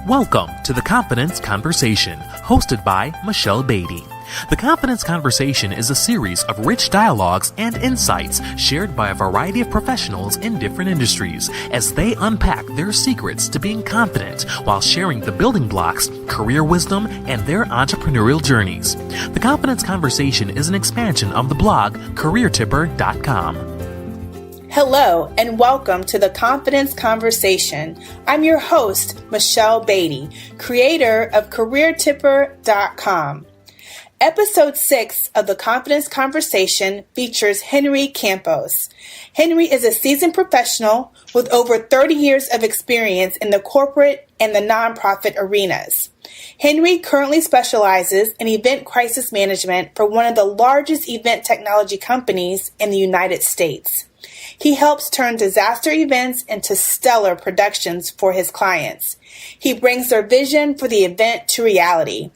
Welcome to The Confidence Conversation, hosted by Michelle Beatty. The Confidence Conversation is a series of rich dialogues and insights shared by a variety of professionals in different industries as they unpack their secrets to being confident while sharing the building blocks, career wisdom, and their entrepreneurial journeys. The Confidence Conversation is an expansion of the blog CareerTipper.com. Hello and welcome to the Confidence Conversation. I'm your host, Michelle Beatty, creator of CareerTipper.com. Episode 6 of the Confidence Conversation features Henry Campos. Henry is a seasoned professional with over 30 years of experience in the corporate and the nonprofit arenas. Henry currently specializes in event crisis management for one of the largest event technology companies in the United States. He helps turn disaster events into stellar productions for his clients. He brings their vision for the event to reality.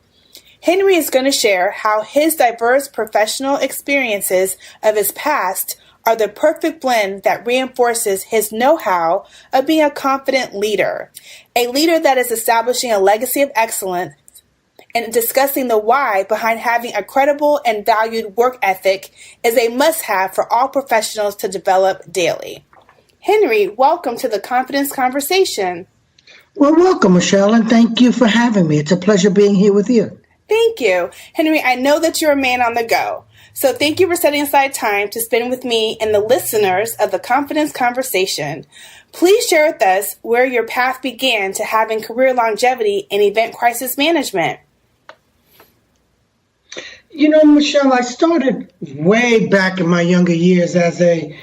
Henry is going to share how his diverse professional experiences of his past are the perfect blend that reinforces his know-how of being a confident leader, a leader that is establishing a legacy of excellence and discussing the why behind having a credible and valued work ethic is a must-have for all professionals to develop daily. Henry, welcome to the Confidence Conversation. Well, welcome, Michelle, and thank you for having me. It's a pleasure being here with you. Thank you. Henry, I know that you're a man on the go, so thank you for setting aside time to spend with me and the listeners of the Confidence Conversation. Please share with us where your path began to having career longevity in event crisis management. You know, Michelle, I started way back in my younger years as a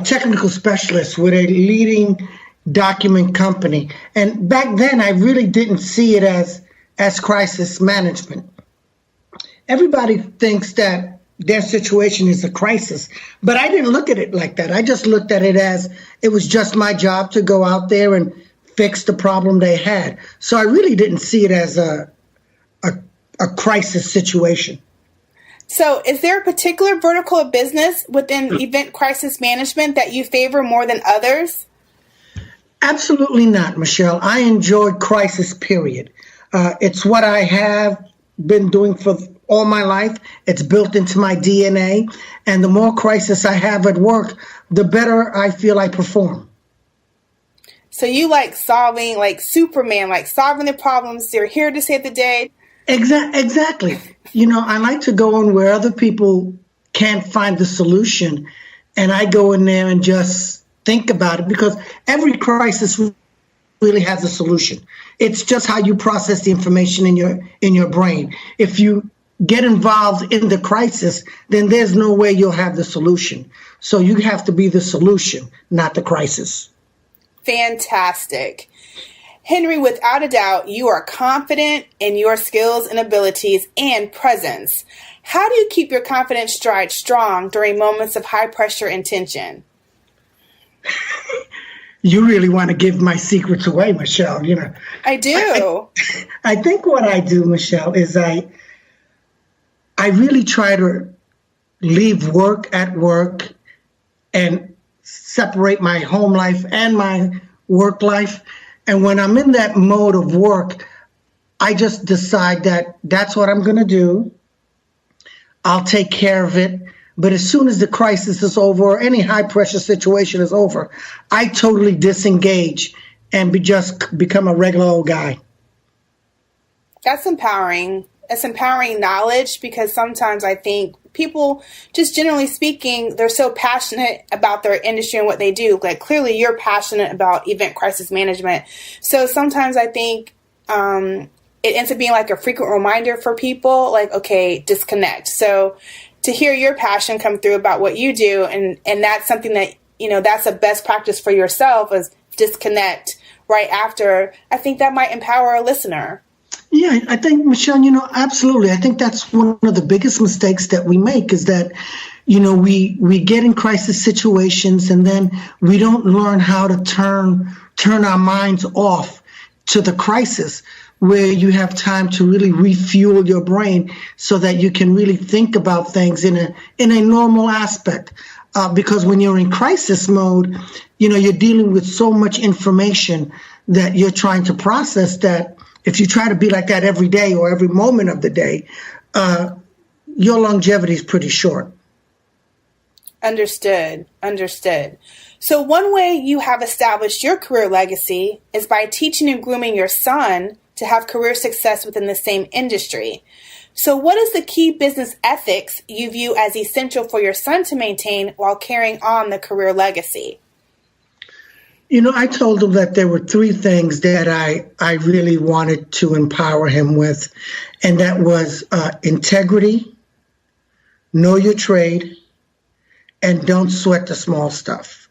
technical specialist with a leading document company. And back then, I really didn't see it as crisis management. Everybody thinks that their situation is a crisis, but I didn't look at it like that. I just looked at it as it was just my job to go out there and fix the problem they had. So I really didn't see it as a crisis situation. So is there a particular vertical of business within event crisis management that you favor more than others? Absolutely not, Michelle. I enjoy crisis, period. It's what I have been doing for all my life. It's built into my DNA. And the more crisis I have at work, the better I feel I perform. So you like solving, like Superman, like solving the problems. You're here to save the day. Exactly. You know, I like to go in where other people can't find the solution. And I go in there and just think about it because every crisis really has a solution. It's just how you process the information in your brain. If you get involved in the crisis, then there's no way you'll have the solution. So you have to be the solution, not the crisis. Fantastic. Henry, without a doubt, you are confident in your skills and abilities and presence. How do you keep your confidence stride strong during moments of high pressure and tension? You really want to give my secrets away, Michelle. You know, I do. I think what I do, Michelle, is I really try to leave work at work and separate my home life and my work life. And when I'm in that mode of work, I just decide that that's what I'm going to do. I'll take care of it. But as soon as the crisis is over or any high pressure situation is over, I totally disengage and just become a regular old guy. That's empowering. It's empowering knowledge because sometimes I think people, just generally speaking, they're so passionate about their industry and what they do. Like clearly you're passionate about event crisis management. So sometimes I think it ends up being like a frequent reminder for people like, okay, disconnect. So to hear your passion come through about what you do and that's something that, you know, that's a best practice for yourself is disconnect right after. I think that might empower a listener. Yeah, I think, Michelle, you know, absolutely. I think that's one of the biggest mistakes that we make is that, you know, we get in crisis situations and then we don't learn how to turn our minds off to the crisis where you have time to really refuel your brain so that you can really think about things in a normal aspect. Because when you're in crisis mode, you know, you're dealing with so much information that you're trying to process that if you try to be like that every day or every moment of the day, your longevity is pretty short. Understood. So one way you have established your career legacy is by teaching and grooming your son to have career success within the same industry. So what is the key business ethics you view as essential for your son to maintain while carrying on the career legacy? I told him that there were three things that I really wanted to empower him with, and that was integrity, know your trade, and don't sweat the small stuff.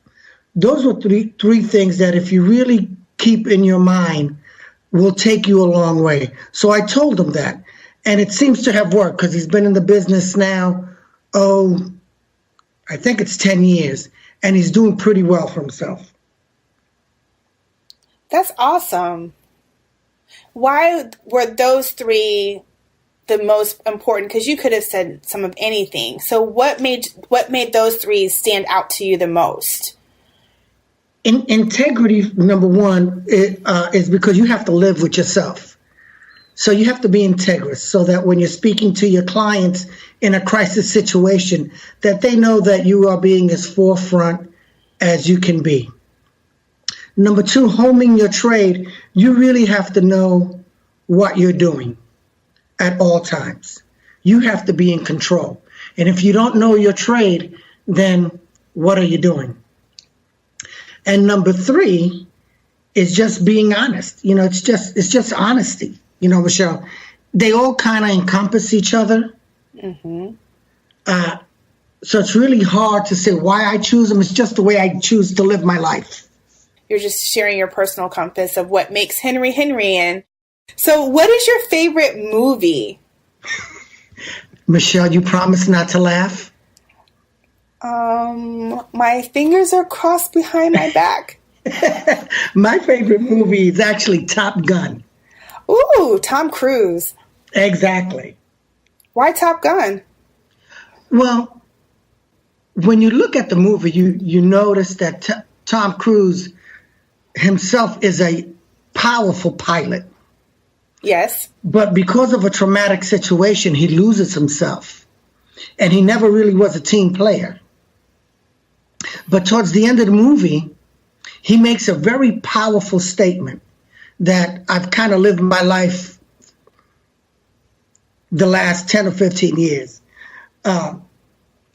Those were three things that if you really keep in your mind will take you a long way. So I told him that. And it seems to have worked because he's been in the business now, I think it's 10 years. And he's doing pretty well for himself. That's awesome. Why were those three the most important? Because you could have said some of anything. So what made those three stand out to you the most? Integrity, number one, is because you have to live with yourself. So you have to be integrous so that when you're speaking to your clients in a crisis situation, that they know that you are being as forefront as you can be. Number two, homing your trade, you really have to know what you're doing at all times. You have to be in control. And if you don't know your trade, then what are you doing? And number three is just being honest. It's just honesty. Michelle, they all kind of encompass each other. Mm-hmm. So it's really hard to say why I choose them. It's just the way I choose to live my life. You're just sharing your personal compass of what makes Henry Henry. And so what is your favorite movie? Michelle, you promise not to laugh? My fingers are crossed behind my back. My favorite movie is actually Top Gun. Ooh, Tom Cruise. Exactly. Why Top Gun? Well, when you look at the movie, you notice that Tom Cruise himself is a powerful pilot. Yes. But because of a traumatic situation, he loses himself. And he never really was a team player. But towards the end of the movie, he makes a very powerful statement that I've kind of lived my life the last 10 or 15 years.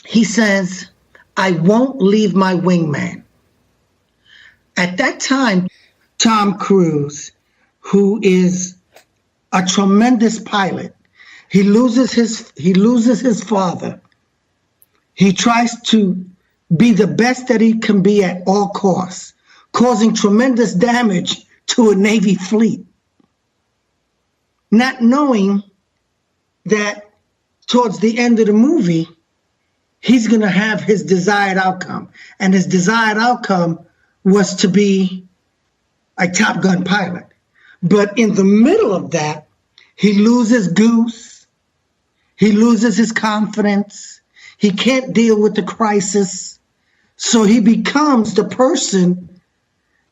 He says, I won't leave my wingman. At that time, Tom Cruise, who is a tremendous pilot, he loses his father. He tries to be the best that he can be at all costs, causing tremendous damage to a Navy fleet, not knowing that towards the end of the movie, he's going to have his desired outcome. And his desired outcome was to be a Top Gun pilot. But in the middle of that, he loses Goose. He loses his confidence. He can't deal with the crisis. So he becomes the person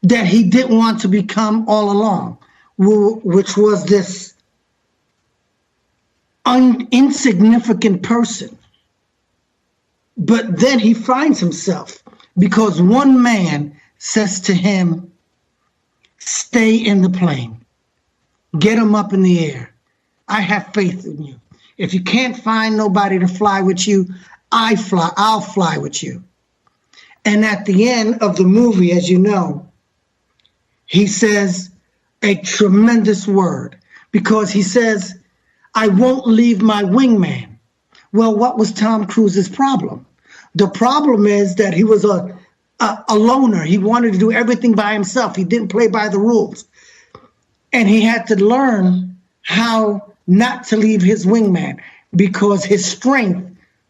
that he didn't want to become all along, which was this insignificant person. But then he finds himself because one man says to him, stay in the plane, get him up in the air. I have faith in you. If you can't find nobody to fly with you, I'll fly with you. And at the end of the movie, as you know, he says a tremendous word because he says, I won't leave my wingman. Well, what was Tom Cruise's problem? The problem is that he was a loner. He wanted to do everything by himself. He didn't play by the rules. And he had to learn how not to leave his wingman because his strength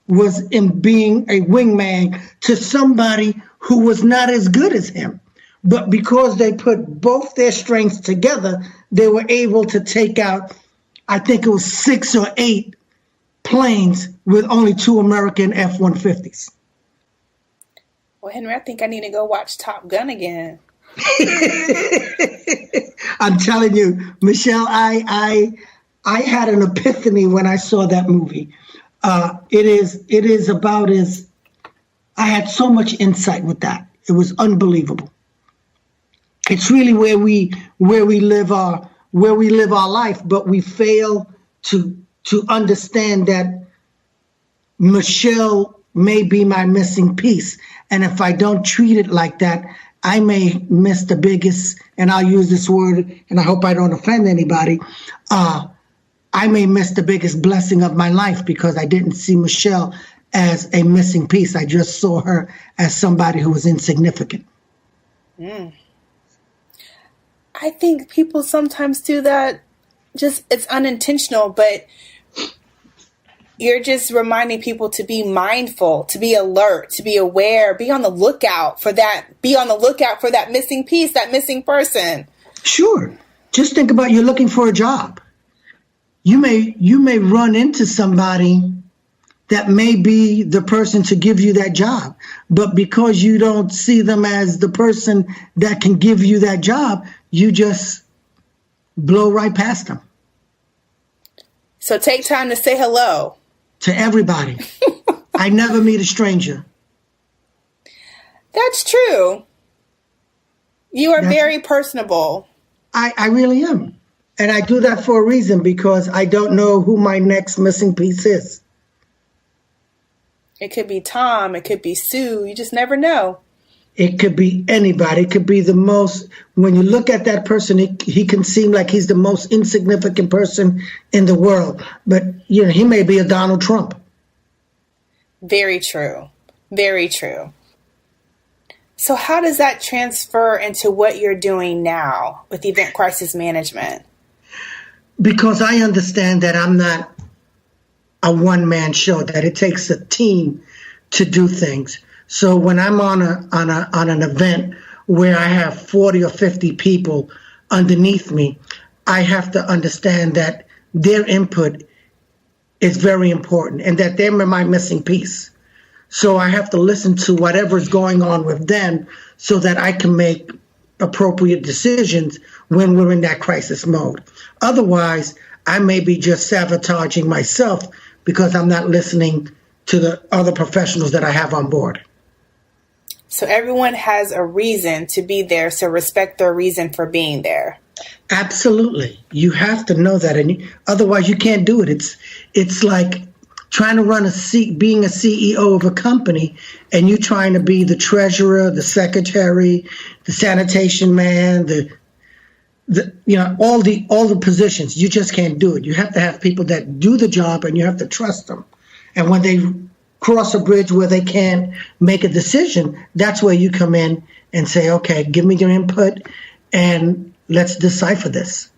was in being a wingman to somebody who was not as good as him. But because they put both their strengths together, they were able to take out, I think it was 6 or 8 planes with only 2 American F-150s. Well, Henry, I think I need to go watch Top Gun again. I'm telling you, Michelle, I had an epiphany when I saw that movie. It is about as I had so much insight with that. It was unbelievable. It's really where we live our life, but we fail to understand that Michelle may be my missing piece, and if I don't treat it like that, I may miss the biggest. And I'll use this word, and I hope I don't offend anybody. I may miss the biggest blessing of my life because I didn't see Michelle as a missing piece. I just saw her as somebody who was insignificant. I think people sometimes do that. Just it's unintentional, but you're just reminding people to be mindful, to be alert, to be aware, be on the lookout for that. Be on the lookout for that missing piece, that missing person. Sure. Just think about you're looking for a job. You may run into somebody that may be the person to give you that job, but because you don't see them as the person that can give you that job, you just blow right past them. So take time to say hello to everybody. I never meet a stranger. That's true. You are very personable. I really am. And I do that for a reason, because I don't know who my next missing piece is. It could be Tom. It could be Sue. You just never know. It could be anybody. It could be the most, when you look at that person, he can seem like he's the most insignificant person in the world. But, you know, he may be a Donald Trump. Very true. Very true. So how does that transfer into what you're doing now with event crisis management? Because I understand that I'm not a one-man show, that it takes a team to do things. So when I'm on an event where I have 40 or 50 people underneath me, I have to understand that their input is very important and that they're my missing piece. So I have to listen to whatever's going on with them so that I can make appropriate decisions when we're in that crisis mode. Otherwise, I may be just sabotaging myself because I'm not listening to the other professionals that I have on board. So everyone has a reason to be there, so respect their reason for being there. Absolutely. You have to know that, and otherwise you can't do it. It's like trying to being a CEO of a company, and you trying to be the treasurer, the secretary, the sanitation man, all the positions. You just can't do it. You have to have people that do the job, and you have to trust them. And when they cross a bridge where they can't make a decision, that's where you come in and say, okay, give me your input and let's decipher this.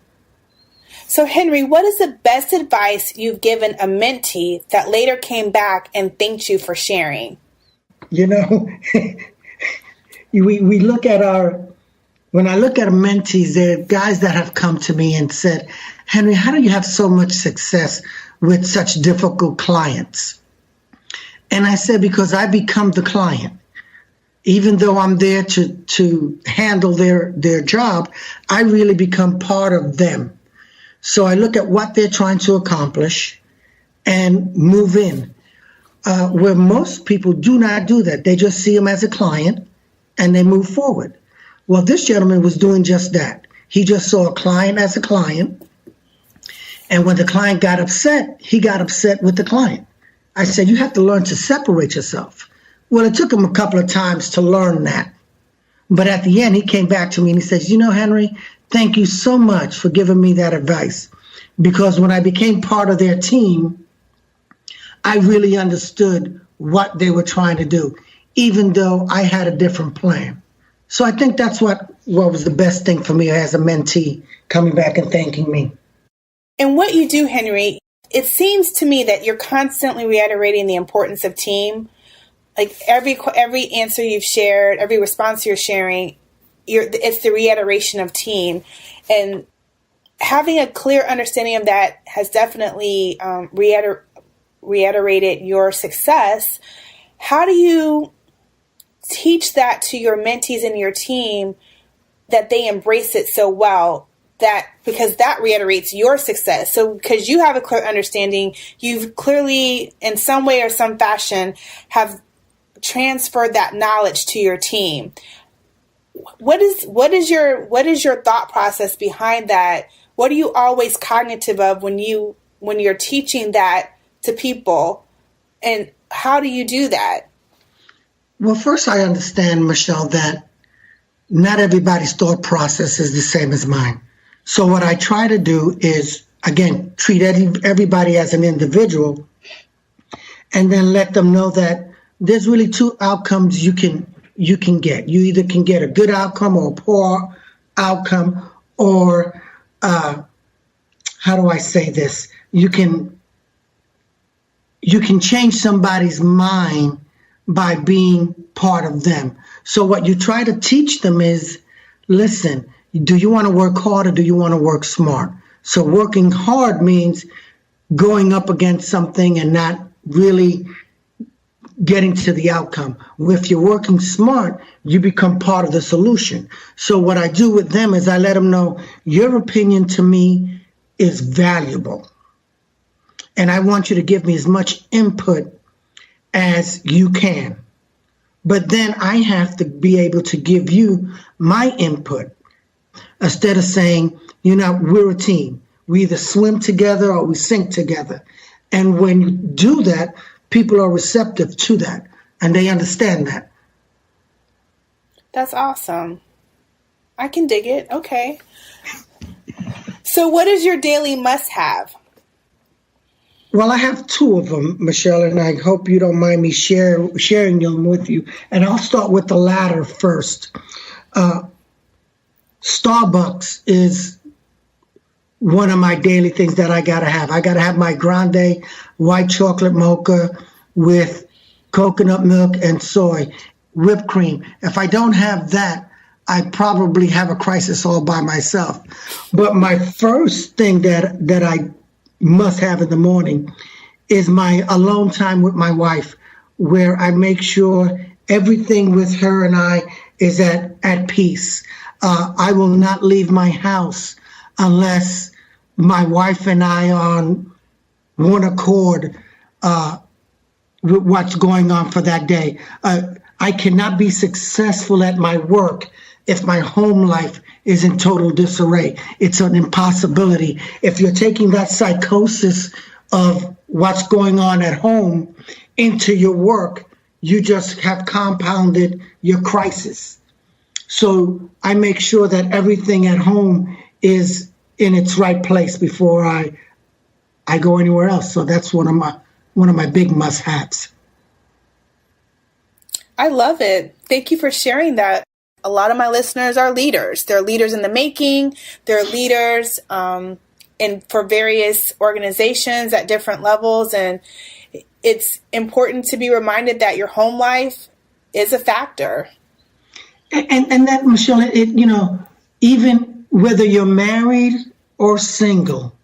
So, Henry, what is the best advice you've given a mentee that later came back and thanked you for sharing? You know, we look at when I look at mentees, there are guys that have come to me and said, Henry, how do you have so much success with such difficult clients? And I said, because I become the client. Even though I'm there to handle their job, I really become part of them. So I look at what they're trying to accomplish and move in. Where most people do not do that. They just see them as a client and they move forward. Well, this gentleman was doing just that. He just saw a client as a client. And when the client got upset, he got upset with the client. I said, you have to learn to separate yourself. Well, it took him a couple of times to learn that. But at the end, he came back to me and he says, you know, Henry, thank you so much for giving me that advice. Because when I became part of their team, I really understood what they were trying to do, even though I had a different plan. So I think that's what was the best thing for me as a mentee, coming back and thanking me. And what you do, Henry, it seems to me that you're constantly reiterating the importance of team. Like every answer you've shared, every response you're sharing, it's the reiteration of team. And having a clear understanding of that has definitely reiterated your success. How do you teach that to your mentees and your team that they embrace it so well that, because that reiterates your success. So because you have a clear understanding, you've clearly in some way or some fashion have transferred that knowledge to your team. What is your thought process behind that? What are you always cognitive of when you're teaching that to people, and how do you do that? Well, first I understand, Michelle, that not everybody's thought process is the same as mine. So what I try to do is, again, treat everybody as an individual, and then let them know that there's really two outcomes you can get. You either can get a good outcome or a poor outcome, or how do I say this? You can change somebody's mind by being part of them. So what you try to teach them is, listen, do you want to work hard or do you want to work smart? So working hard means going up against something and not really getting to the outcome. If you're working smart, you become part of the solution. So what I do with them is I let them know your opinion to me is valuable. And I want you to give me as much input as you can. But then I have to be able to give you my input instead of saying, we're a team. We either swim together or we sink together. And when you do that, people are receptive to that and they understand that. That's awesome. I can dig it. Okay. So what is your daily must-have? Well, I have two of them, Michelle, and I hope you don't mind me sharing them with you. And I'll start with the latter first. Starbucks is one of my daily things that I got to have. I got to have my grande white chocolate mocha with coconut milk and soy, whipped cream. If I don't have that, I probably have a crisis all by myself. But my first thing that I must have in the morning is my alone time with my wife, where I make sure everything with her and I is at peace. I will not leave my house unless my wife and I are on one accord with what's going on for that day. I cannot be successful at my work if my home life is in total disarray. It's an impossibility. If you're taking that psychosis of what's going on at home into your work, you just have compounded your crisis. So I make sure that everything at home is in its right place before I go anywhere else. So that's one of my big must-haves. I love it. Thank you for sharing that. A lot of my listeners are leaders. They're leaders in the making. They're leaders for various organizations at different levels. And it's important to be reminded that your home life is a factor. And that, Michelle, even whether you're married or single,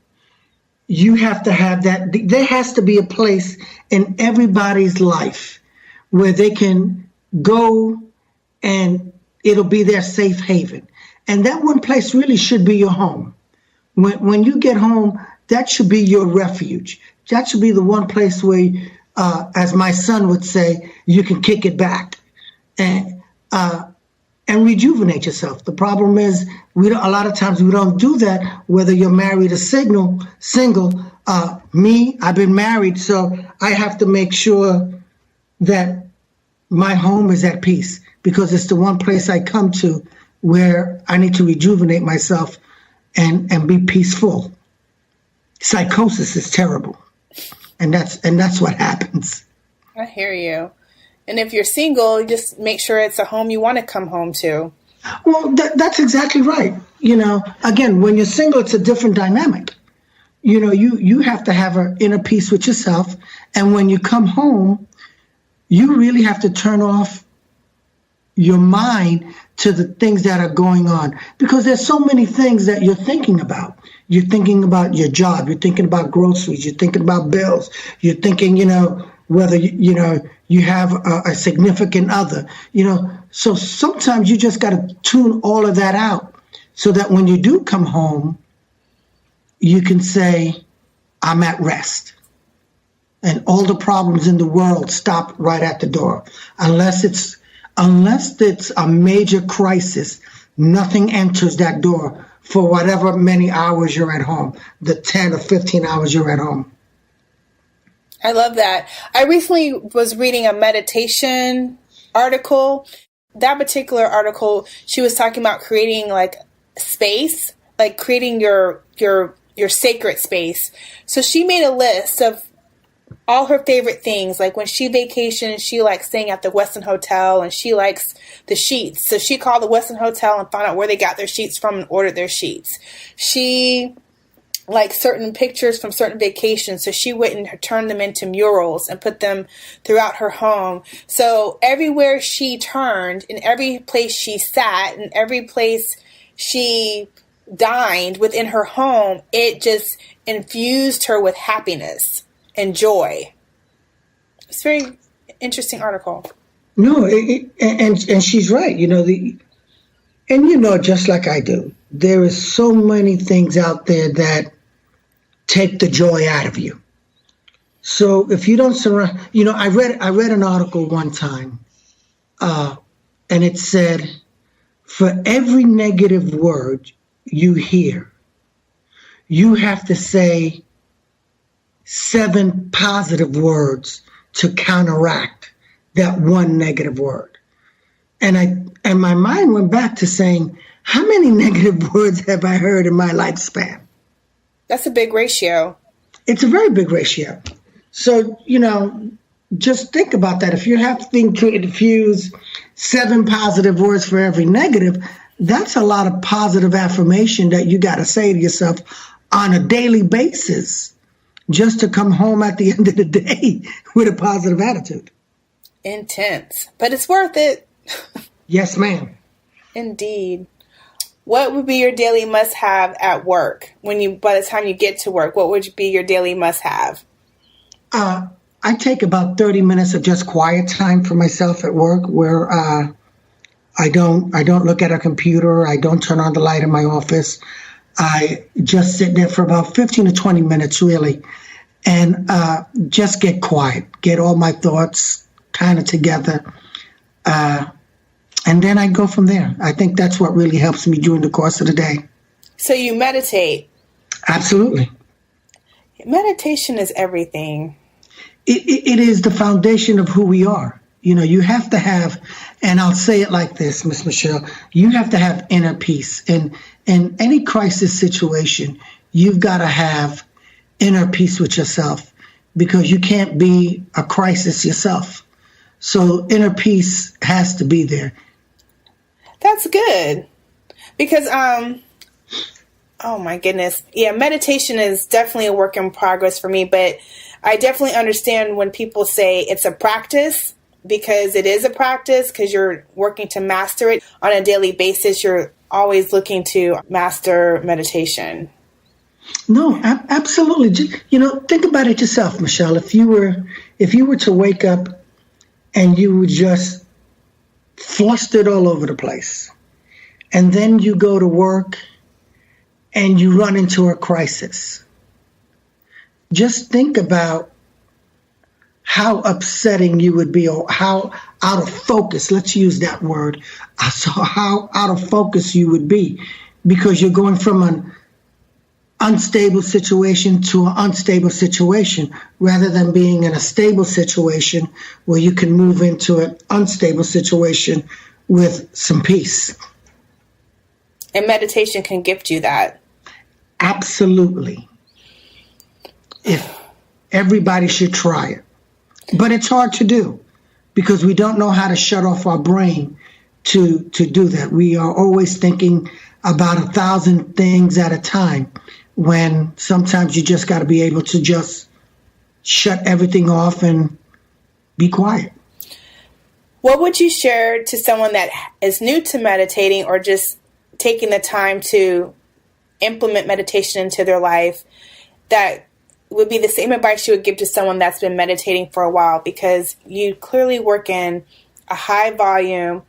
you have to have that. There has to be a place in everybody's life where they can go and it'll be their safe haven. And that one place really should be your home. When you get home, that should be your refuge. That should be the one place where, as my son would say, you can kick it back and rejuvenate yourself. The problem is a lot of times we don't do that, whether you're married or single. Me, I've been married, so I have to make sure that my home is at peace, because it's the one place I come to where I need to rejuvenate myself and be peaceful. Psychosis is terrible. And that's what happens. I hear you. And if you're single, just make sure it's a home you want to come home to. Well, that's exactly right. Again, when you're single, it's a different dynamic. You have to have an inner peace with yourself. And when you come home, you really have to turn off your mind to the things that are going on, because there's so many things that you're thinking about. You're thinking about your job. You're thinking about groceries. You're thinking about bills. You're thinking, whether, you have a significant other, So sometimes you just got to tune all of that out so that when you do come home, you can say, I'm at rest. And all the problems in the world stop right at the door. Unless it's a major crisis, nothing enters that door for whatever many hours you're at home, the 10 or 15 hours you're at home. I love that. I recently was reading a meditation article. That particular article, she was talking about creating like space, like creating your sacred space. So she made a list of all her favorite things. Like when she vacations, she likes staying at the Westin Hotel, and she likes the sheets. So she called the Westin Hotel and found out where they got their sheets from and ordered their sheets. She likes certain pictures from certain vacations, so she went and turned them into murals and put them throughout her home. So everywhere she turned, in every place she sat, in every place she dined within her home, it just infused her with happiness and joy. It's a very interesting article. No, and she's right. Just like I do, there is so many things out there that take the joy out of you. So if you don't surround, I read an article one time, and it said, for every negative word you hear, you have to say 7 positive words to counteract that one negative word. And my mind went back to saying, how many negative words have I heard in my lifespan? That's a big ratio. It's a very big ratio. So, just think about that. If you're having to infuse 7 positive words for every negative, that's a lot of positive affirmation that you got to say to yourself on a daily basis, just to come home at the end of the day with a positive attitude. Intense, but it's worth it. Yes, ma'am. Indeed. What would be your daily must-have at work? By the time you get to work, what would be your daily must-have? I take about 30 minutes of just quiet time for myself at work, where I don't look at a computer. I don't turn on the light in my office. I just sit there for about 15 to 20 minutes, really, and just get quiet, get all my thoughts kind of together. And then I go from there. I think that's what really helps me during the course of the day. So you meditate? Absolutely. Meditation is everything. It is the foundation of who we are. You have to have, and I'll say it like this, Miss Michelle, you have to have inner peace. In any crisis situation, you've got to have inner peace with yourself, because you can't be a crisis yourself. So inner peace has to be there. That's good. Because, oh my goodness. Yeah, meditation is definitely a work in progress for me, but I definitely understand when people say it's a practice, because it is a practice, because you're working to master it on a daily basis. You're always looking to master meditation. No, absolutely. Think about it yourself, Michelle. If you were to wake up and you were just flustered all over the place, and then you go to work and you run into a crisis, just think about how upsetting you would be, or how out of focus, let's use that word, so how out of focus you would be, because you're going from an unstable situation to an unstable situation, rather than being in a stable situation where you can move into an unstable situation with some peace. And meditation can gift you that. Absolutely. If everybody should try it. But it's hard to do, because we don't know how to shut off our brain to do that. We are always thinking about 1,000 things at a time, when sometimes you just got to be able to just shut everything off and be quiet. What would you share to someone that is new to meditating, or just taking the time to implement meditation into their life, that would be the same advice you would give to someone that's been meditating for a while? Because you clearly work in a high volume,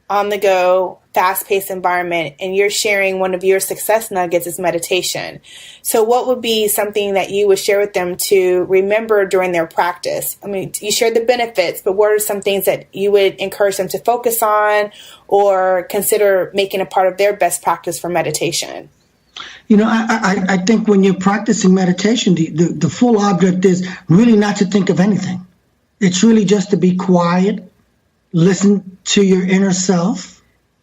on the go, fast-paced environment, and you're sharing one of your success nuggets is meditation. So what would be something that you would share with them to remember during their practice? I mean, you shared the benefits, but what are some things that you would encourage them to focus on or consider making a part of their best practice for meditation? I think when you're practicing meditation, the full object is really not to think of anything. It's really just to be quiet, listen to your inner self,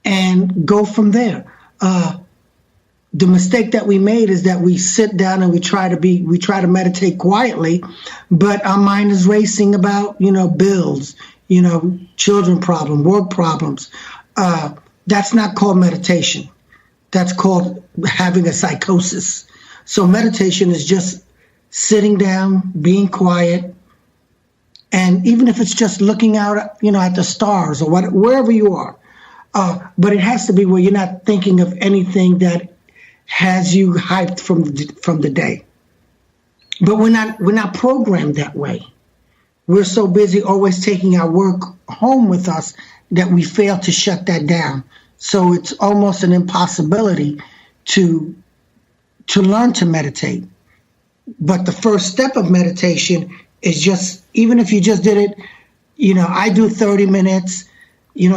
and go from there. The mistake that we made is that we sit down and we try to meditate quietly, but our mind is racing about, bills, children problem, work problems. That's not called meditation. That's called having a psychosis. So meditation is just sitting down, being quiet, and even if it's just looking out, at the stars or wherever you are. But it has to be where you're not thinking of anything that has you hyped from the day. But we're not programmed that way. We're so busy always taking our work home with us that we fail to shut that down. So it's almost an impossibility to learn to meditate. But the first step of meditation is just, even if you just did it, I do 30 minutes.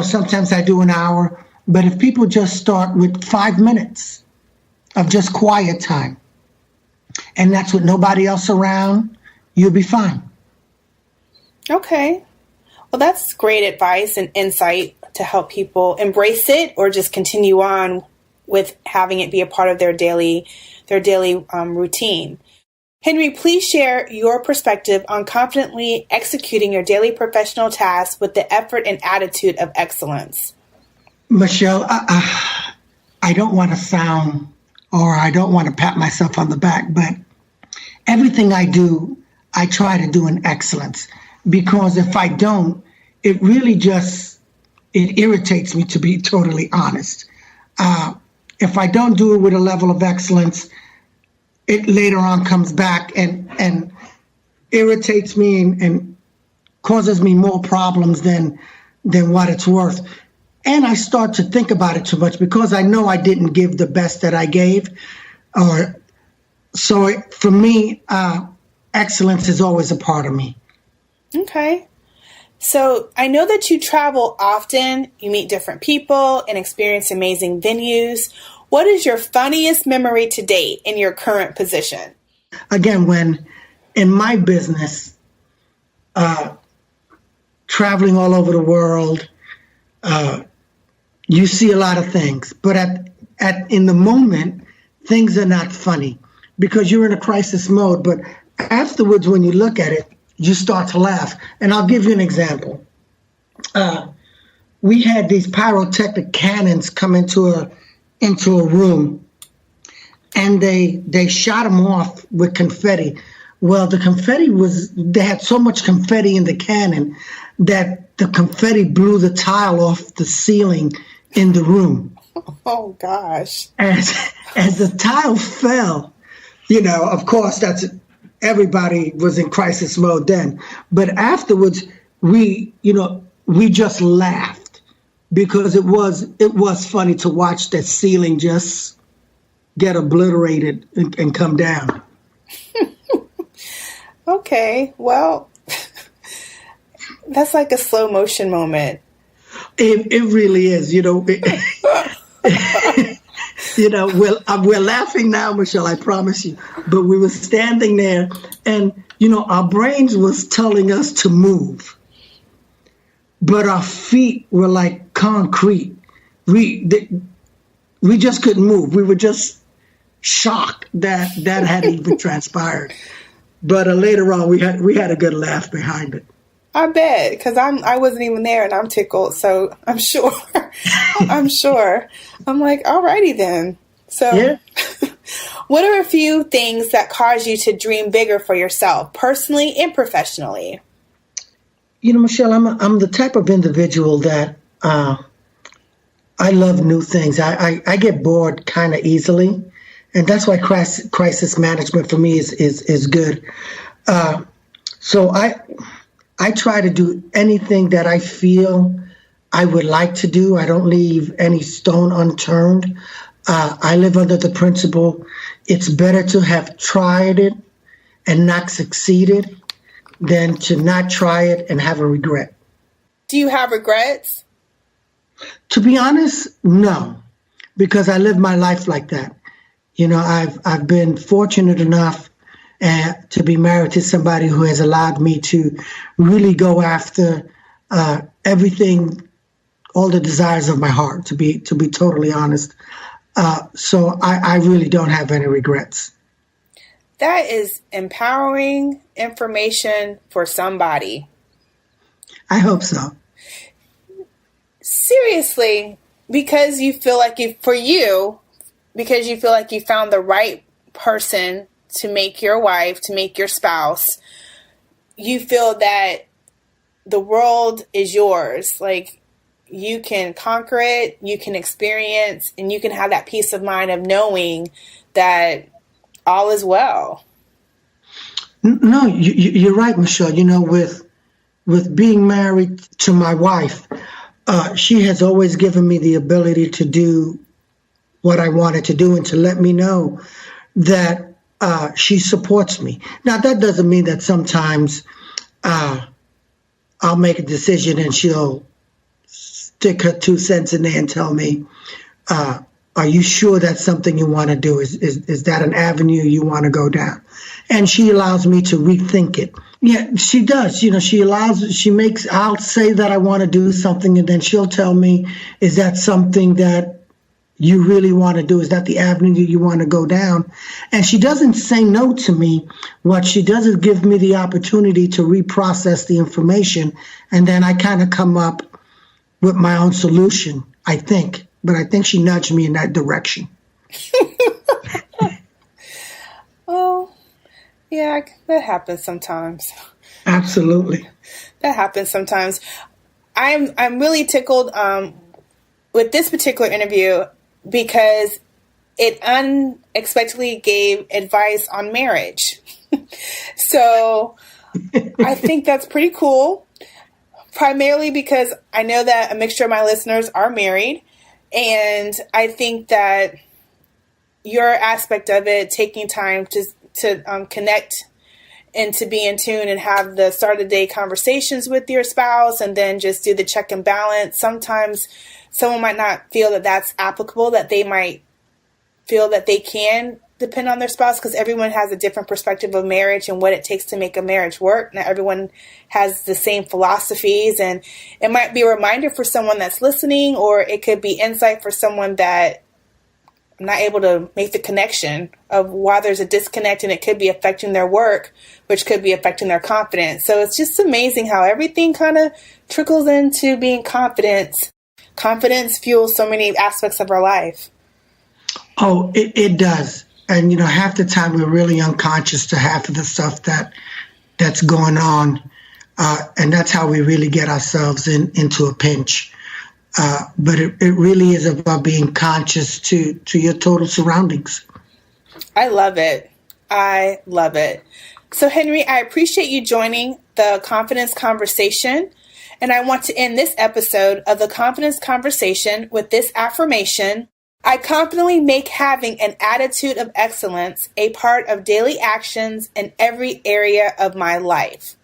Sometimes I do an hour, but if people just start with 5 minutes of just quiet time, and that's with nobody else around, you'll be fine. Okay. Well, that's great advice and insight to help people embrace it or just continue on with having it be a part of their daily routine. Henry, please share your perspective on confidently executing your daily professional tasks with the effort and attitude of excellence. Michelle, I don't want to sound, or I don't want to pat myself on the back, but everything I do, I try to do in excellence, because if I don't, it really it irritates me, to be totally honest. If I don't do it with a level of excellence, it later on comes back and irritates me and causes me more problems than what it's worth. And I start to think about it too much because I know I didn't give the best that I gave. For me, excellence is always a part of me. Okay. So I know that you travel often, you meet different people and experience amazing venues. What is your funniest memory to date in your current position? Again, when in my business, traveling all over the world, you see a lot of things. But in the moment, things are not funny because you're in a crisis mode. But afterwards, when you look at it, you start to laugh. And I'll give you an example. We had these pyrotechnic cannons come into a room, and they shot them off with confetti. Well, the confetti they had so much confetti in the cannon that the confetti blew the tile off the ceiling in the room. Oh, gosh. As the tile fell, of course, everybody was in crisis mode then. But afterwards, we just laughed because it was funny to watch that ceiling just get obliterated and come down. Okay, well, that's like a slow motion moment. It really is, we're laughing now, Michelle, I promise you. But we were standing there and, our brains was telling us to move. But our feet were like concrete. We just couldn't move. We were just shocked that hadn't even transpired. But later on, we had a good laugh behind it. I bet, because I wasn't even there and I'm tickled, so I'm sure. I'm like, alrighty then. So, yeah. What are a few things that cause you to dream bigger for yourself, personally and professionally? Michelle, I'm the type of individual that I love new things. I get bored kind of easily, and that's why crisis management for me is good. So I try to do anything that I feel I would like to do. I don't leave any stone unturned. I live under the principle, it's better to have tried it and not succeeded than to not try it and have a regret. Do you have regrets? To be honest, no, because I live my life like that. You know, I've been fortunate enough to be married to somebody who has allowed me to really go after everything, all the desires of my heart, to be totally honest. So I really don't have any regrets. That is empowering information for somebody. I hope so. Seriously, because you feel like because you feel like you found the right person to make your wife, to make your spouse, you feel that the world is yours. Like, you can conquer it, you can experience, and you can have that peace of mind of knowing that all is well. No, you're right, Michelle. You know, with being married to my wife, she has always given me the ability to do what I wanted to do and to let me know that she supports me. Now, that doesn't mean that sometimes I'll make a decision and she'll stick her 2 cents in there and tell me, are you sure that's something you want to do? Is that an avenue you want to go down? And she allows me to rethink it. Yeah, she does. You know, I'll say that I want to do something, and then she'll tell me, is that something that you really want to do? Is that the avenue you want to go down? And she doesn't say no to me. What she does is give me the opportunity to reprocess the information, and then I kind of come up with my own solution, I think. But I think she nudged me in that direction. Oh, yeah, that happens sometimes. Absolutely. That happens sometimes. I'm really tickled with this particular interview because it unexpectedly gave advice on marriage. So I think that's pretty cool, primarily because I know that a mixture of my listeners are married. And I think that your aspect of it, taking time to connect and to be in tune and have the start of the day conversations with your spouse and then just do the check and balance. Sometimes someone might not feel that that's applicable, that they might feel that they can depend on their spouse because everyone has a different perspective of marriage and what it takes to make a marriage work. Not everyone has the same philosophies, and it might be a reminder for someone that's listening, or it could be insight for someone that I'm not able to make the connection of why there's a disconnect, and it could be affecting their work, which could be affecting their confidence. So it's just amazing how everything kind of trickles into being confident. Confidence fuels so many aspects of our life. Oh, it does. And, you know, half the time we're really unconscious to half of the stuff that's going on. And that's how we really get ourselves into a pinch. But it really is about being conscious to your total surroundings. I love it. I love it. So, Henry, I appreciate you joining the Confidence Conversation. And I want to end this episode of the Confidence Conversation with this affirmation. I confidently make having an attitude of excellence a part of daily actions in every area of my life.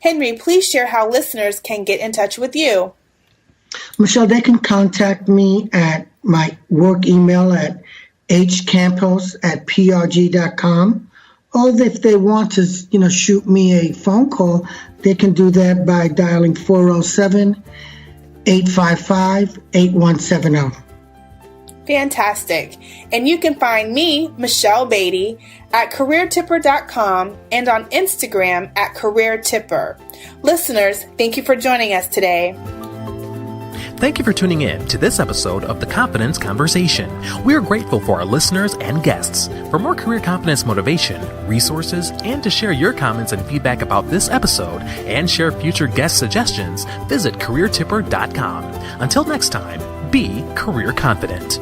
Henry, please share how listeners can get in touch with you. Michelle, they can contact me at my work email at hcampos@prg.com. Or if they want to, shoot me a phone call, they can do that by dialing 407-855-8170. Fantastic. And you can find me, Michelle Beatty, at careertipper.com and on Instagram at careertipper. Listeners, thank you for joining us today. Thank you for tuning in to this episode of The Confidence Conversation. We are grateful for our listeners and guests. For more career confidence motivation, resources, and to share your comments and feedback about this episode and share future guest suggestions, visit careertipper.com. Until next time, be career confident.